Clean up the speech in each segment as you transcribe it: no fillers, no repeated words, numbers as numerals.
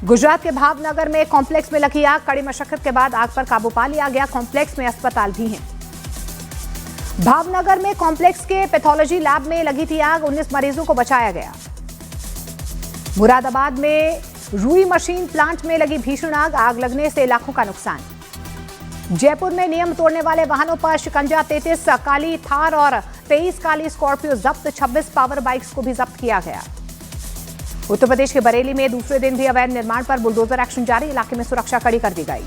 गुजरात के भावनगर में कॉम्प्लेक्स में लगी आग। कड़ी मशक्कत के बाद आग पर काबू पा लिया गया। कॉम्प्लेक्स में अस्पताल भी हैं। भावनगर में कॉम्प्लेक्स के पैथोलॉजी लैब में लगी थी आग। 19 मरीजों को बचाया गया। मुरादाबाद में रुई मशीन प्लांट में लगी भीषण आग। आग लगने से लाखों का नुकसान। जयपुर में नियम तोड़ने वाले वाहनों पर शिकंजा। 33 काली थार और 23 काली स्कॉर्पियो जब्त। 26 पावर बाइक्स को भी जब्त किया गया। उत्तर प्रदेश के बरेली में दूसरे दिन भी अवैध निर्माण पर बुलडोजर एक्शन जारी। इलाके में सुरक्षा कड़ी कर दी गई।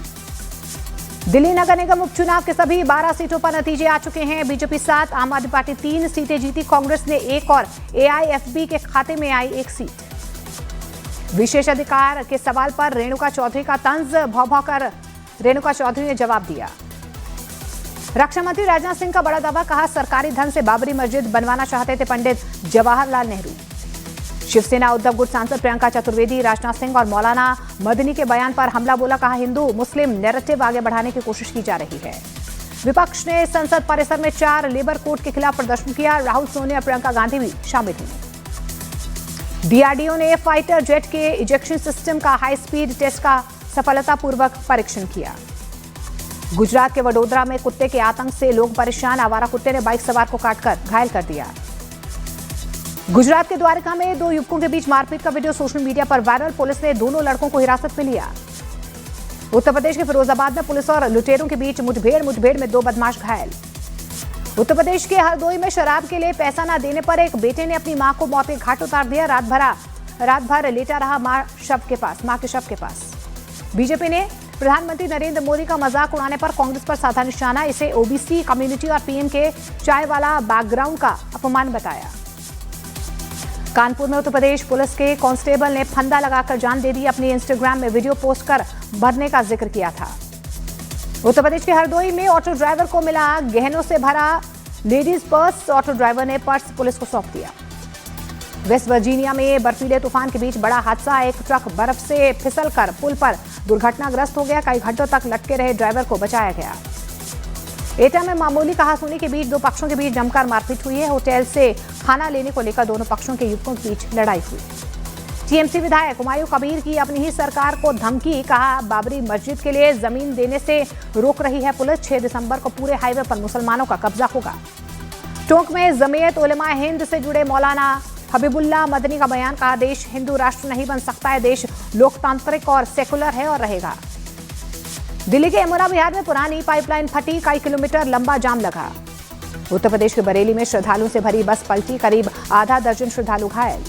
दिल्ली नगर निगम उपचुनाव के सभी 12 सीटों पर नतीजे आ चुके हैं। बीजेपी 7, आम आदमी पार्टी 3 सीटें जीती। कांग्रेस ने 1 और एआईएफबी के खाते में आई 1 सीट। विशेषाधिकार के सवाल पर रेणुका चौधरी का तंज। भौं कर रेणुका चौधरी ने जवाब दिया। रक्षा मंत्री राजनाथ सिंह का बड़ा दावा। कहा, सरकारी धन से बाबरी मस्जिद बनवाना चाहते थे पंडित जवाहरलाल नेहरू। शिवसेना उद्धव गुट सांसद प्रियंका चतुर्वेदी राजनाथ सिंह और मौलाना मदनी के बयान पर हमला बोला। कहा, हिंदू मुस्लिम नैरेटिव आगे बढ़ाने की कोशिश की जा रही है। विपक्ष ने संसद परिसर में 4 लेबर कोड के खिलाफ प्रदर्शन किया। राहुल सोनिया प्रियंका गांधी भी शामिल हुई। डीआरडीओ ने फाइटर जेट के इजेक्शन सिस्टम का हाई स्पीड टेस्ट का सफलतापूर्वक परीक्षण किया। गुजरात के वडोदरा में कुत्ते के आतंक से लोग परेशान। आवारा कुत्ते ने बाइक सवार को काटकर घायल कर दिया। गुजरात के द्वारका में 2 युवकों के बीच मारपीट का वीडियो सोशल मीडिया पर वायरल। पुलिस ने दोनों लड़कों को हिरासत में लिया। उत्तर प्रदेश के फिरोजाबाद में पुलिस और लुटेरों के बीच मुठभेड़ में 2 बदमाश घायल। उत्तर प्रदेश के हरदोई में शराब के लिए पैसा न देने पर एक बेटे ने अपनी मां को मौत के घाट उतार दिया। रात भर लेटा रहा मां के शव के पास। बीजेपी ने प्रधानमंत्री नरेंद्र मोदी का मजाक उड़ाने पर कांग्रेस पर साधा निशाना। इसे ओबीसी कम्युनिटी और पीएम के चाय वाला बैकग्राउंड का अपमान बताया। कानपुर में उत्तर प्रदेश पुलिस के कांस्टेबल ने फंदा लगाकर जान दे दी। अपनी इंस्टाग्राम में वीडियो पोस्ट कर मरने का जिक्र किया था। उत्तर प्रदेश के हरदोई में ऑटो ड्राइवर को मिला गहनों से भरा लेडीज पर्स। ऑटो ड्राइवर ने पर्स पुलिस को सौंप दिया। वेस्ट वर्जीनिया में बर्फीले तूफान के बीच बड़ा हादसा। एक ट्रक बर्फ से फिसलकर पुल पर दुर्घटनाग्रस्त हो गया। कई घंटों तक लटके रहे ड्राइवर को बचाया गया। एटा में मामूली कहासुनी के बीच 2 पक्षों के बीच जमकर मारपीट हुई है। होटल से खाना लेने को लेकर दोनों पक्षों के युवकों के बीच लड़ाई हुई। टीएमसी विधायक हुमायूं कबीर की अपनी ही सरकार को धमकी। कहा, बाबरी मस्जिद के लिए जमीन देने से रोक रही है पुलिस। 6 दिसंबर को पूरे हाईवे पर मुसलमानों का कब्जा होगा। टोंक में जमीयत उलेमा हिंद से जुड़े मौलाना हबीबुल्लाह मदनी का बयान। कहा, देश हिंदू राष्ट्र नहीं बन सकता है। देश लोकतांत्रिक और सेकुलर है और रहेगा। दिल्ली के यमुना विहार में पुरानी पाइपलाइन फटी। कई किलोमीटर लंबा जाम लगा। उत्तर प्रदेश के बरेली में श्रद्धालुओं से भरी बस पलटी। करीब आधा दर्जन श्रद्धालु घायल।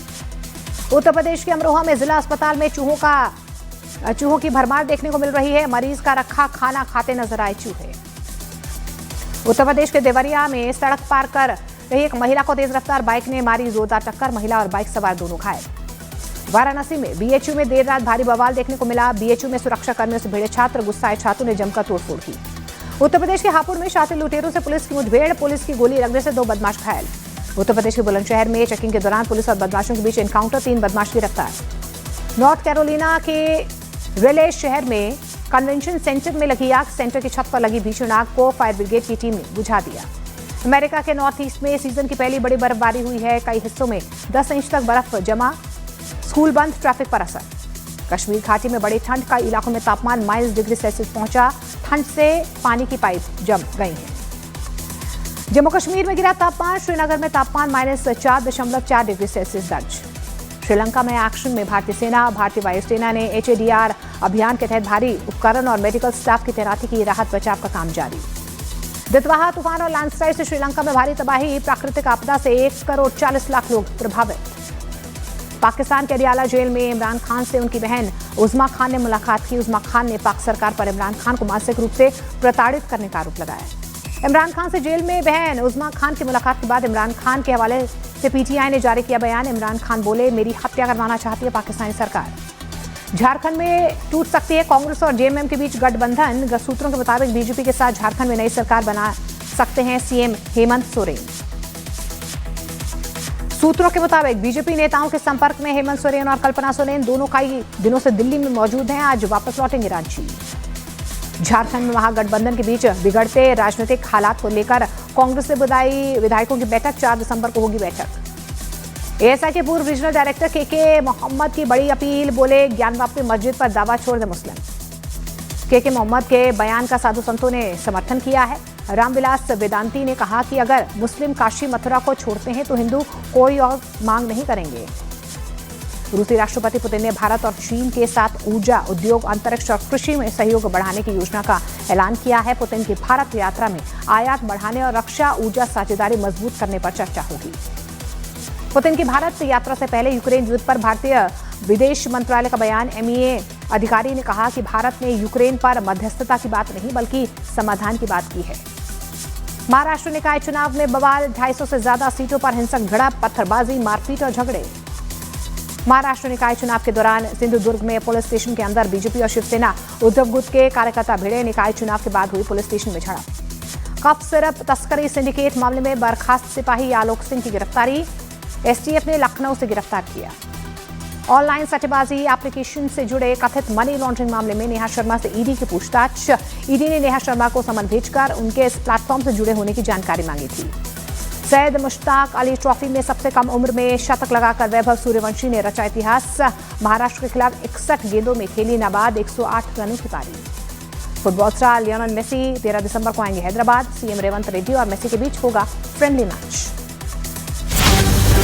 उत्तर प्रदेश के अमरोहा में जिला अस्पताल में चूहों की भरमार देखने को मिल रही है। मरीज का रखा खाना खाते नजर आए चूहे। उत्तर प्रदेश के देवरिया में सड़क पार कर रही एक महिला को तेज रफ्तार बाइक ने मारी जोरदार टक्कर। महिला और बाइक सवार दोनों घायल। वाराणसी में बीएचयू में देर रात भारी बवाल देखने को मिला। बीएचयू में सुरक्षा कर्मियों से भिड़े छात्र। गुस्साए छात्रों ने जमकर तोड़फोड़ की। उत्तर प्रदेश के हापुड़ में शातिर लुटेरों से पुलिस की मुठभेड़। पुलिस की गोली लगने से 2 बदमाश घायल। उत्तर प्रदेश के बुलंदशहर में चेकिंग के दौरान पुलिस और बदमाशों के बीच एनकाउंटर। 3 बदमाश गिरफ्तार। नॉर्थ कैरोलिना के रेले शहर में कन्वेंशन सेंटर में लगी आग। सेंटर की छत पर लगी भीषण आग को फायर ब्रिगेड की टीम ने बुझा दिया। अमेरिका के नॉर्थ ईस्ट में सीजन की पहली बड़ी बर्फबारी हुई है। कई हिस्सों में 10 इंच तक बर्फ जमा। स्कूल बंद, ट्रैफिक पर असर। कश्मीर घाटी में बड़ी ठंड। कई इलाकों में तापमान -डिग्री सेल्सियस पहुंचा। ठंड से पानी की पाइप जम गई है। जम्मू कश्मीर में गिरा तापमान। श्रीनगर में तापमान -4.4 डिग्री सेल्सियस दर्ज। श्रीलंका में एक्शन में भारतीय सेना। भारतीय वायुसेना ने HADR अभियान के तहत भारी उपकरण और मेडिकल स्टाफ की तैनाती की। राहत बचाव का काम जारी। दितवाहा तूफान और लैंडस्लाइड से श्रीलंका में भारी तबाही। प्राकृतिक आपदा से 1 करोड़ 40 लाख लोग प्रभावित। पाकिस्तान के अडियाला जेल में इमरान खान से उनकी बहन उज़मा खान ने मुलाकात की। उज़मा खान ने पाक सरकार पर इमरान खान को मानसिक रूप से प्रताड़ित करने का आरोप लगाया। इमरान खान से जेल में बहन उज़मा खान की मुलाकात के बाद इमरान खान के हवाले से पीटीआई ने जारी किया बयान। इमरान खान बोले, मेरी हत्या करवाना चाहती है पाकिस्तानी सरकार। झारखंड में टूट सकती है कांग्रेस और जेएमएम के बीच गठबंधन। सूत्रों के मुताबिक बीजेपी के साथ झारखंड में नई सरकार बना सकते हैं सीएम हेमंत सोरेन। सूत्रों के मुताबिक बीजेपी नेताओं के संपर्क में हेमंत सोरेन और कल्पना सोरेन दोनों कई दिनों से दिल्ली में मौजूद हैं। आज वापस लौटेंगे रांची। झारखंड में महागठबंधन के बीच बिगड़ते राजनीतिक हालात को लेकर कांग्रेस से विधायकों की बैठक। 4 दिसंबर को होगी बैठक। एएसआई के पूर्व रीजनल डायरेक्टर के मोहम्मद की बड़ी अपील, बोले ज्ञानवापी मस्जिद पर दावा छोड़ दे मुस्लिम। के मोहम्मद के बयान का साधु संतों ने समर्थन किया है। रामविलास वेदांती ने कहा कि अगर मुस्लिम काशी मथुरा को छोड़ते हैं तो हिंदू कोई और मांग नहीं करेंगे। रूसी राष्ट्रपति पुतिन ने भारत और चीन के साथ ऊर्जा, उद्योग, अंतरिक्ष और कृषि में सहयोग बढ़ाने की योजना का ऐलान किया है। पुतिन की भारत यात्रा में आयात बढ़ाने और रक्षा ऊर्जा साझेदारी मजबूत करने पर चर्चा होगी। पुतिन की भारत यात्रा से पहले यूक्रेन युद्ध पर भारतीय विदेश मंत्रालय का बयान। एमईए अधिकारी ने कहा कि भारत ने यूक्रेन पर मध्यस्थता की बात नहीं बल्कि समाधान की बात की है। महाराष्ट्र निकाय चुनाव में बवाल, 250 से ज्यादा सीटों पर हिंसक झड़प, पत्थरबाजी, मारपीट और झगड़े। महाराष्ट्र निकाय चुनाव के दौरान सिंधुदुर्ग में पुलिस स्टेशन के अंदर बीजेपी और शिवसेना उद्धव गुट के कार्यकर्ता भिड़े। निकाय चुनाव के बाद हुई पुलिस स्टेशन में झड़प। कफ सिरप तस्करी सिंडिकेट मामले में बर्खास्त सिपाही आलोक सिंह की गिरफ्तारी। एसटीएफ ने लखनऊ से गिरफ्तार किया। ऑनलाइन सट्टेबाजी एप्लीकेशन से जुड़े कथित मनी लॉन्ड्रिंग मामले में नेहा शर्मा से ईडी की पूछताछ। ईडी ने नेहा शर्मा को समन भेजकर उनके इस प्लेटफॉर्म से जुड़े होने की जानकारी मांगी थी। सैयद मुश्ताक अली ट्रॉफी में सबसे कम उम्र में शतक लगाकर वैभव सूर्यवंशी ने रचा इतिहास। महाराष्ट्र के खिलाफ 61 गेंदों में खेली नाबाद 108 रनों की पारी। फुटबॉल स्टार लियोनेल मेसी 13 दिसंबर को आएंगे हैदराबाद। सीएम रेवंत रेड्डी और मेसी के बीच होगा फ्रेंडली मैच।